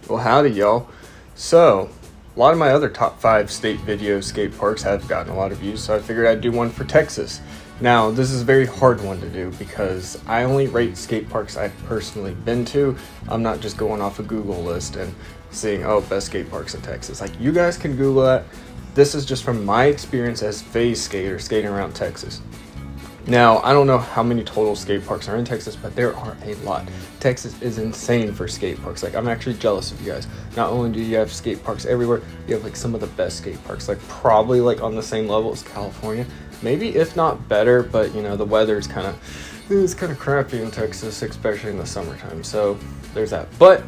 Well, howdy, y'all. So, a lot of my other top 5 state video skate parks have gotten a lot of views, so I figured I'd do one for Texas. Now, this is a very hard one to do because I only rate skate parks I've personally been to. I'm not just going off a Google list and seeing, oh, best skate parks in Texas. Like, you guys can Google that. This is just from my experience as phase skater skating around Texas. Now, I don't know how many total skate parks are in Texas, but there are a lot. Texas is insane for skate parks. Like, I'm actually jealous of you guys. Not only do you have skate parks everywhere, you have like some of the best skate parks, like probably like on the same level as California. Maybe if not better, but you know, the weather is kind of crappy in Texas, especially in the summertime. So there's that. But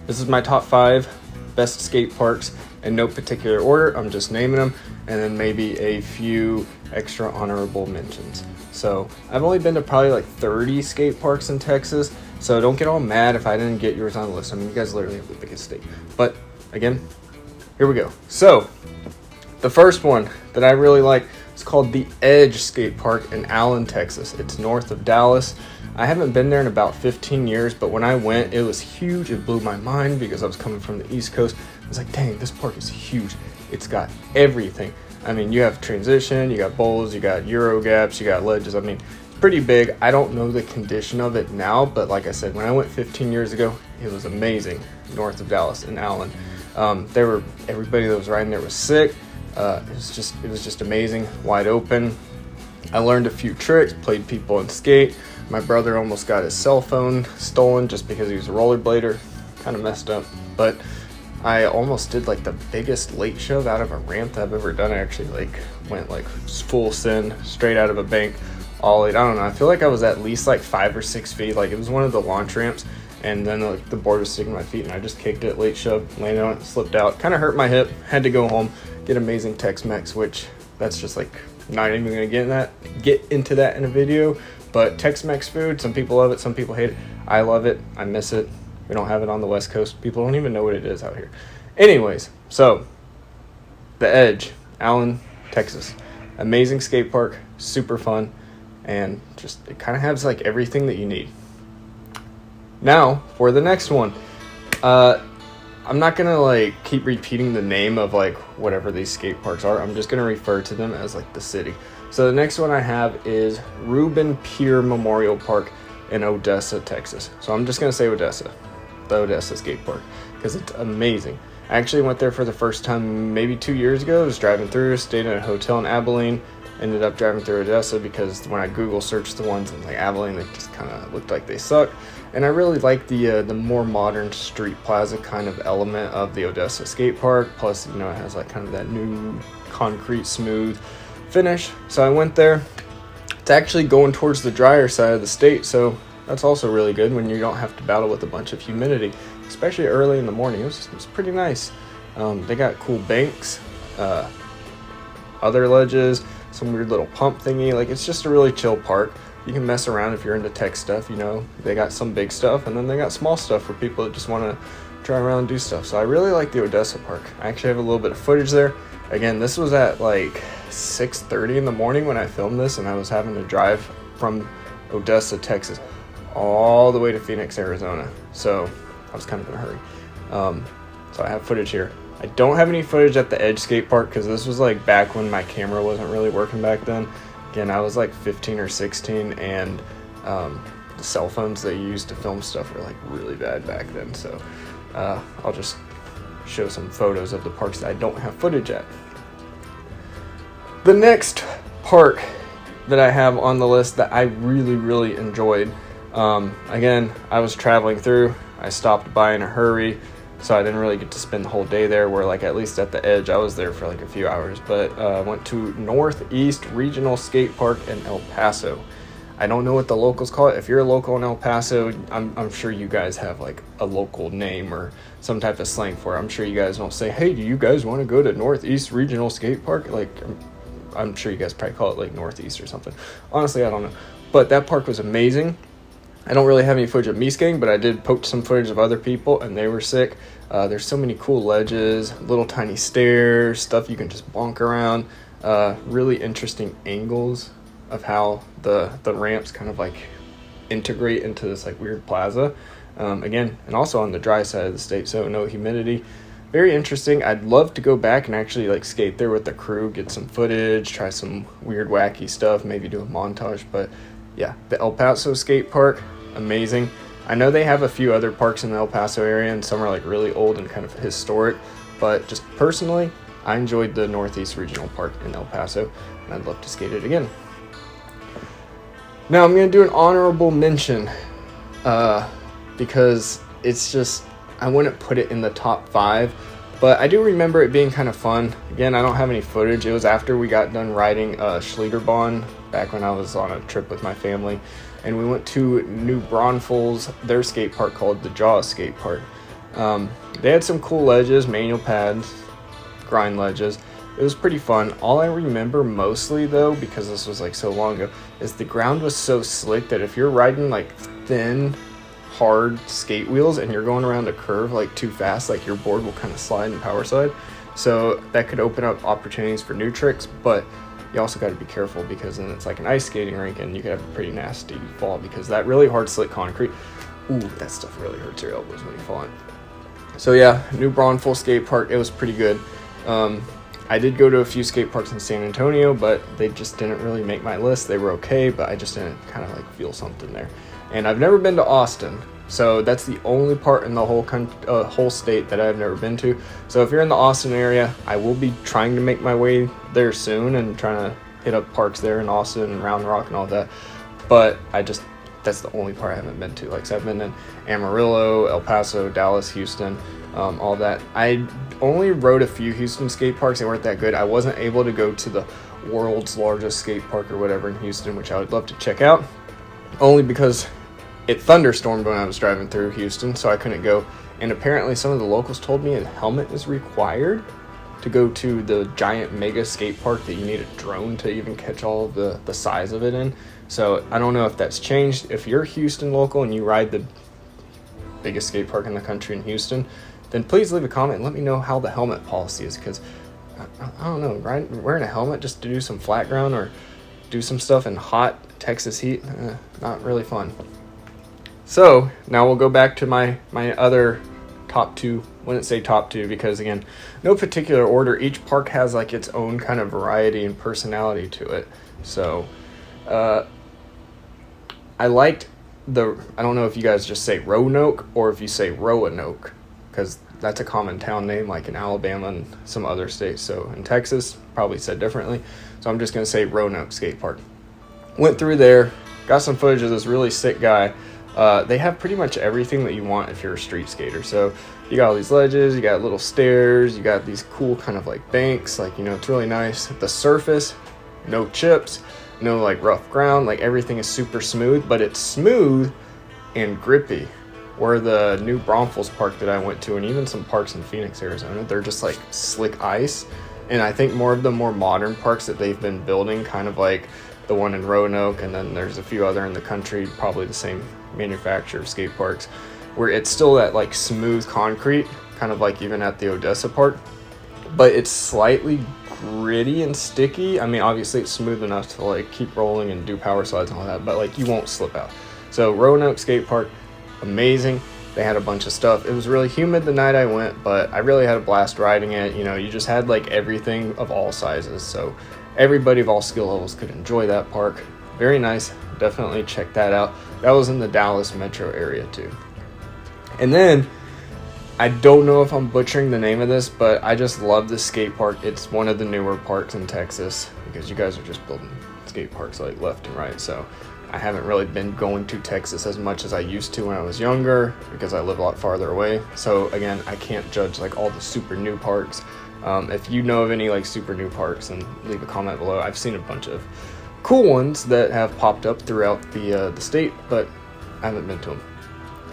this is my top 5 best skate parks in no particular order. I'm just naming them, and then maybe a few extra honorable mentions. So I've only been to probably like 30 skate parks in Texas, so don't get all mad if I didn't get yours on the list. I mean, you guys literally have the biggest state. But again, here we go. So the first one that I really like is called the Edge Skate Park in Allen, Texas. It's north of Dallas. I haven't been there in about 15 years, but when I went, it was huge. It blew my mind because I was coming from the East Coast. I was like, dang, this park is huge. It's got everything. I mean, you have transition, you got bowls, you got Euro gaps, you got ledges. I mean, it's pretty big. I don't know the condition of it now, but like I said, when I went 15 years ago, it was amazing. North of Dallas in Allen. Everybody that was riding there was sick. It was just amazing, wide open. I learned a few tricks, played people and skate. My brother almost got his cell phone stolen just because he was a rollerblader. Kind of messed up, but I almost did like the biggest late shove out of a ramp that I've ever done. I actually like went like full send straight out of a bank, ollied. I don't know. I feel like I was at least like 5 or 6 feet. Like it was one of the launch ramps, and then like the board was sticking to my feet, and I just kicked it late shove, landed on it, slipped out, kind of hurt my hip. Had to go home, get amazing Tex-Mex, which that's just like not even gonna get into that in a video. But Tex-Mex food, some people love it, some people hate it. I love it. I miss it. We don't have it on the West Coast. People don't even know what it is out here. Anyways, so the Edge, Allen, Texas. Amazing skate park, super fun, and just it kind of has like everything that you need. Now, for the next one. I'm not going to like keep repeating the name of like whatever these skate parks are. I'm just going to refer to them as like the city. So the next one I have is Reuben Pier Memorial Park in Odessa, Texas. So I'm just going to say Odessa. The Odessa skate park, because it's amazing. I actually went there for the first time maybe 2 years ago. I was driving through, stayed in a hotel in Abilene, ended up driving through Odessa because when I Google searched the ones in like Abilene, they just kind of looked like they suck. And I really like the more modern street plaza kind of element of the Odessa skate park. Plus, you know, it has like kind of that new concrete smooth finish. So I went there. It's actually going towards the drier side of the state, so that's also really good when you don't have to battle with a bunch of humidity, especially early in the morning. It was pretty nice. They got cool banks, other ledges, some weird little pump thingy. Like, it's just a really chill park. You can mess around if you're into tech stuff, you know. They got some big stuff, and then they got small stuff for people that just want to try around and do stuff. So I really like the Odessa park. I actually have a little bit of footage there. Again, this was at like 6:30 in the morning when I filmed this, and I was having to drive from Odessa, Texas, all the way to Phoenix, Arizona. So I was kind of in a hurry. So I have footage here. I don't have any footage at the Edge skate park because this was like back when my camera wasn't really working back then. Again, I was like 15 or 16, and the cell phones they used to film stuff were like really bad back then. So I'll just show some photos of the parks that I don't have footage at. The next park that I have on the list that I really, really enjoyed. Again, I was traveling through. I stopped by in a hurry, so I didn't really get to spend the whole day there, where like at least at the Edge I was there for like a few hours. But went to Northeast Regional Skate Park in El Paso. I don't know what the locals call it. If you're a local in El Paso, I'm sure you guys have like a local name or some type of slang for it. I'm sure you guys don't say, hey, do you guys want to go to Northeast Regional Skate Park? Like, I'm sure you guys probably call it like Northeast or something. Honestly, I don't know. But that park was amazing. I don't really have any footage of me skating, but I did poach some footage of other people, and they were sick. There's so many cool ledges, little tiny stairs, stuff you can just bonk around. Really interesting angles of how the ramps kind of like integrate into this like weird plaza. Again, and also on the dry side of the state, so no humidity. Very interesting. I'd love to go back and actually like skate there with the crew, get some footage, try some weird wacky stuff, maybe do a montage. But yeah, the El Paso skate park, amazing. I know they have a few other parks in the El Paso area, and some are like really old and kind of historic, but just personally, I enjoyed the Northeast Regional Park in El Paso, and I'd love to skate it again. Now I'm going to do an honorable mention because it's just, I wouldn't put it in the top 5, but I do remember it being kind of fun. Again, I don't have any footage. It was after we got done riding Schlitterbahn back when I was on a trip with my family, and we went to New Braunfels, their skate park called the Jaws Skate Park. They had some cool ledges, manual pads, grind ledges. It was pretty fun. All I remember mostly though, because this was like so long ago, is the ground was so slick that if you're riding like thin, hard skate wheels and you're going around a curve like too fast, like your board will kind of slide and power slide. So that could open up opportunities for new tricks, but you also got to be careful because then it's like an ice skating rink and you could have a pretty nasty fall because that really hard slick concrete, ooh, that stuff really hurts your elbows when you fall in. So yeah, New Braunfels skate park, it was pretty good. I did go to a few skate parks in San Antonio, but they just didn't really make my list. They were okay, but I just didn't kind of like feel something there. And I've never been to Austin, so that's the only part in the whole state that I've never been to. So if you're in the Austin area, I will be trying to make my way there soon and trying to hit up parks there in Austin and Round Rock and all that. But that's the only part I haven't been to. Like, so I've been in Amarillo, El Paso, Dallas, Houston, all that. I only rode a few Houston skate parks. They weren't that good. I wasn't able to go to the world's largest skate park or whatever in Houston, which I would love to check out, only because it thunderstormed when I was driving through Houston, so I couldn't go. And apparently some of the locals told me a helmet is required to go to the giant mega skate park, that you need a drone to even catch all of the size of it in. So I don't know if that's changed. If you're Houston local and you ride the biggest skate park in the country in Houston, then please leave a comment and let me know how the helmet policy is, because I don't know, wearing a helmet just to do some flat ground or do some stuff in hot Texas heat, not really fun. So now we'll go back to my other top 2. Wouldn't say top 2 because, again, no particular order. Each park has like its own kind of variety and personality to it. So I liked I don't know if you guys just say Roanoke or if you say Roanoke, because that's a common town name like in Alabama and some other states. So in Texas, probably said differently. So I'm just going to say Roanoke Skate Park. Went through there, got some footage of this really sick guy. They have pretty much everything that you want if you're a street skater. So you got all these ledges, you got little stairs, you got these cool kind of like banks, like, you know, it's really nice. The surface, no chips, no like rough ground, like everything is super smooth, but it's smooth and grippy. Where the New Braunfels park that I went to, and even some parks in Phoenix, Arizona, they're just like slick ice. And I think more of the more modern parks that they've been building, kind of like the one in Roanoke, and then there's a few other in the country, probably the same manufacturer of skate parks, where it's still that like smooth concrete, kind of like even at the Odessa park, but it's slightly gritty and sticky. I mean, obviously it's smooth enough to like keep rolling and do power slides and all that, but like you won't slip out. So Roanoke Skate Park, amazing. They had a bunch of stuff. It was really humid the night I went, but I really had a blast riding it. You know, you just had like everything of all sizes, so everybody of all skill levels could enjoy that park. Very nice. Definitely check that out. That was in the Dallas metro area too. And then I don't know if I'm butchering the name of this, but I just love this skate park. It's one of the newer parks in Texas, because you guys are just building skate parks like left and right. So I haven't really been going to Texas as much as I used to when I was younger, because I live a lot farther away. So again, I can't judge like all the super new parks. If you know of any like super new parks, then leave a comment below. I've seen a bunch of cool ones that have popped up throughout the state, but I haven't been to them.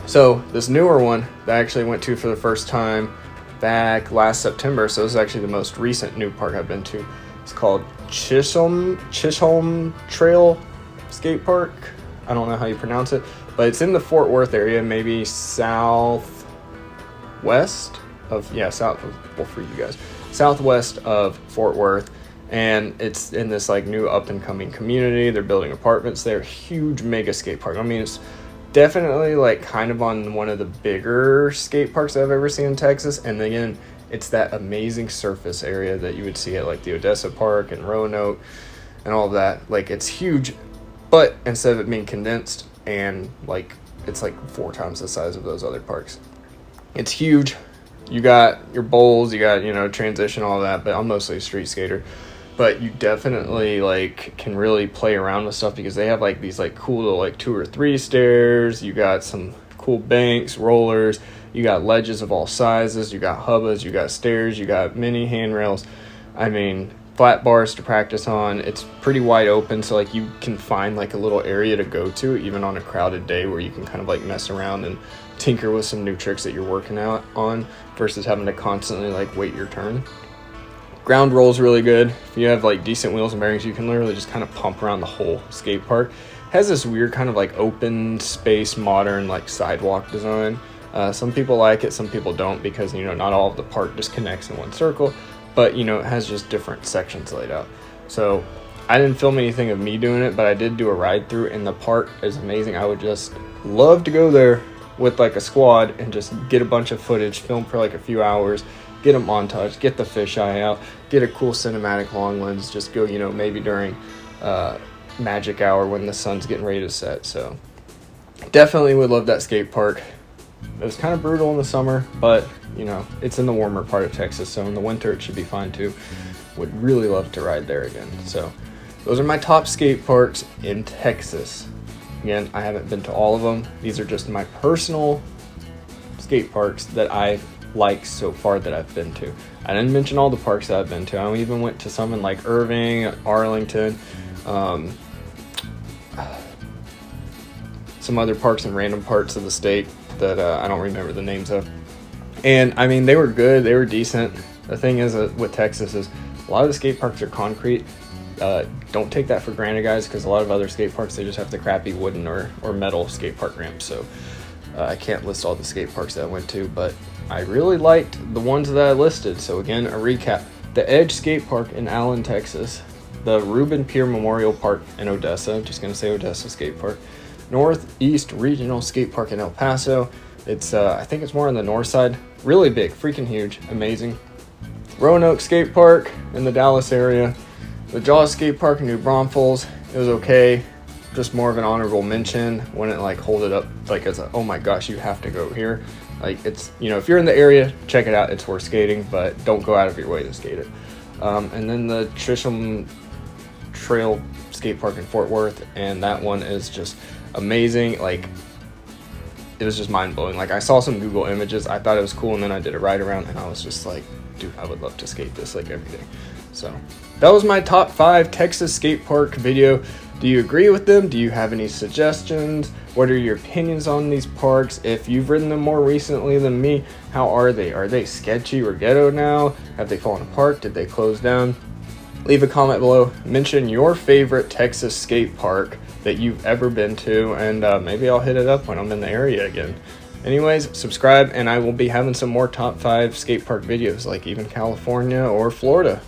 So this newer one that I actually went to for the first time back last September, so this is actually the most recent new park I've been to. It's called Chisholm Trail Skate Park. I don't know how you pronounce it, but it's in the Fort Worth area, maybe southwest of southwest of Fort Worth. And it's in this like new up and coming community. They're building apartments there. Huge mega skate park. I mean, it's definitely like kind of on one of the bigger skate parks I've ever seen in Texas. And again, it's that amazing surface area that you would see at like the Odessa Park and Roanoke and all of that. Like, it's huge, but instead of it being condensed and like it's like 4 times the size of those other parks. It's huge. You got your bowls, you got, you know, transition, all that, but I'm mostly a street skater. But you definitely like can really play around with stuff because they have like these like cool little like 2 or 3 stairs. You got some cool banks, rollers, you got ledges of all sizes, you got hubbas, you got stairs, you got mini handrails. I mean, flat bars to practice on. It's pretty wide open, so like you can find like a little area to go to even on a crowded day where you can kind of like mess around and tinker with some new tricks that you're working out on versus having to constantly like wait your turn. Ground roll's really good. If you have like decent wheels and bearings, you can literally just kind of pump around the whole skate park. It has this weird kind of like open space, modern like sidewalk design. Some people like it, some people don't, because, you know, not all of the park just connects in one circle, but, you know, it has just different sections laid out. So I didn't film anything of me doing it, but I did do a ride through, and the park is amazing. I would just love to go there with like a squad and just get a bunch of footage, film for like a few hours, get a montage, get the fisheye out, get a cool cinematic long lens, just go, you know, maybe during magic hour when the sun's getting ready to set. So definitely would love that skate park. It was kind of brutal in the summer, but, you know, it's in the warmer part of Texas, so in the winter it should be fine too. Would really love to ride there again. So those are my top skate parks in Texas. Again, I haven't been to all of them. These are just my personal skate parks that I like so far that I've been to. I didn't mention all the parks that I've been to. I even went to some in like Irving, Arlington, some other parks in random parts of the state that I don't remember the names of. And I mean, they were good, they were decent. The thing is with Texas is a lot of the skate parks are concrete. Don't take that for granted, guys, because a lot of other skate parks, they just have the crappy wooden or metal skate park ramps. So I can't list all the skate parks that I went to, but I really liked the ones that I listed. So again, a recap: the Edge Skate Park in Allen, Texas, the Reuben Pier Memorial Park in Odessa, I'm just going to say Odessa Skate Park, Northeast Regional Skate Park in El Paso. It's I think it's more on the north side. Really big, freaking huge, amazing. Roanoke Skate Park in the Dallas area. The Jaws Skate Park in New Braunfels. It was okay, just more of an honorable mention. Wouldn't like hold it up like as a, oh my gosh, you have to go here. Like, it's, you know, if you're in the area, check it out, it's worth skating, but don't go out of your way to skate it. And then the Chisholm Trail Skate Park in Fort Worth, and that one is just amazing. Like, it was just mind-blowing. Like, I saw some Google images, I thought it was cool, and then I did a ride around, and I was just like, dude, I would love to skate this like every day. So that was my top 5 Texas skate park video. Do you agree with them? Do you have any suggestions? What are your opinions on these parks? If you've ridden them more recently than me, how are they? Are they sketchy or ghetto now? Have they fallen apart? Did they close down? Leave a comment below. Mention your favorite Texas skate park that you've ever been to, and maybe I'll hit it up when I'm in the area again. Anyways, subscribe, and I will be having some more top 5 skate park videos, like even California or Florida.